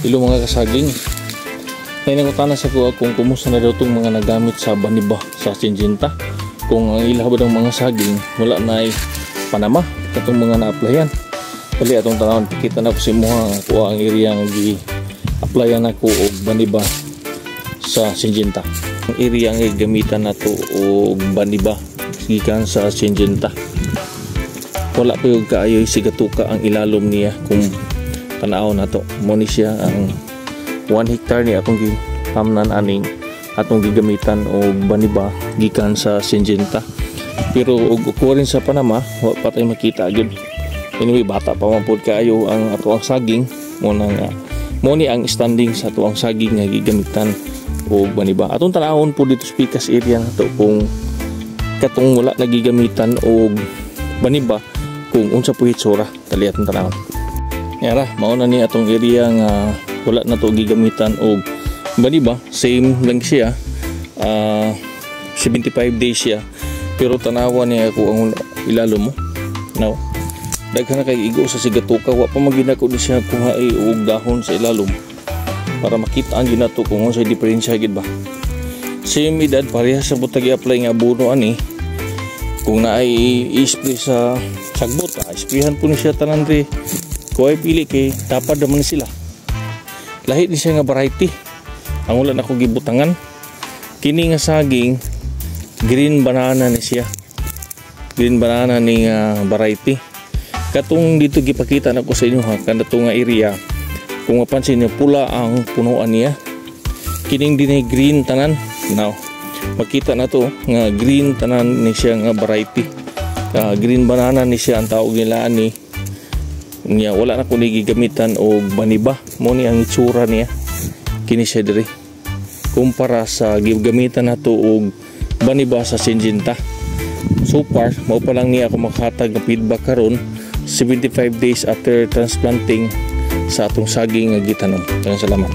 Ilo mga kasaging. May nangutana sa ko kung kumusta na daw itong mga nagamit sa baniba sa Syngenta. Kung ang ilah ba ng mga saging wala na ay panama katong mga na-applyan. Dali atong tanawon pikita na ko si mga ko ang area nga gi-applyan ako og baniba sa Syngenta. Ang area nga gamitan nato og baniba gikan sa Syngenta. Wala pa yung kaayoy sigatuka ang ilalom niya kung tanaw na to. Muni siya ang 1 hectare ni atong gihamnan aning atong gigamitan og baniba gikan sa Syngenta. Pero og ukurin sa Panama wa pa tay makita gyud. Anyway, bata pa man pud kaayo ang ato ang saging mo ni ang standing sa ato ang saging nga gigamitan og baniba. Atong tanawon po dito sa Picas area nato kung katong wala nagigamitan og baniba kung unsa po hitsura dali atong tanawon. Yara, mauna ni atong area nga wala na to gigamitan og baniba, same lang siya. 75 days siya. Pero tanawa niya ako ang ilalom mo. Now, daghan na kay igo sa sigatuka, wa pa maginako ni siya kung hay og dahon sa ilalom para makita ang ginato kung unsa diferensya gid ba. Same edad parehas sa butag i-apply nga abono ani. Kung naay i-spray sa sagbot, isprayhan po ni siya tanan ri. Kung ay pili kay tapad naman sila. Lahi ni siya nga variety. Ang ulan ako gibutangan. Kini nga saging green banana ni siya. Green banana ni variety. Katong dito gipakita nako sa inyo ha, kanto nga area. Kung mapansin niyo pula ang punuan niya. Kining dinay green tanan. Now, makita na to nga green tanan ni siya nga variety. Green banana ni siya ang tawag nila ani. Nya wala na ko gigamitan og baniba. Mo ni ang itsura niya. Kini siya diri. Kumpara sa gigamitan nato og baniba sa Syngenta. So far, mao pa lang niya ako makahatag ng feedback karon 75 days after transplanting sa atong saging nga gitanom. Salamat.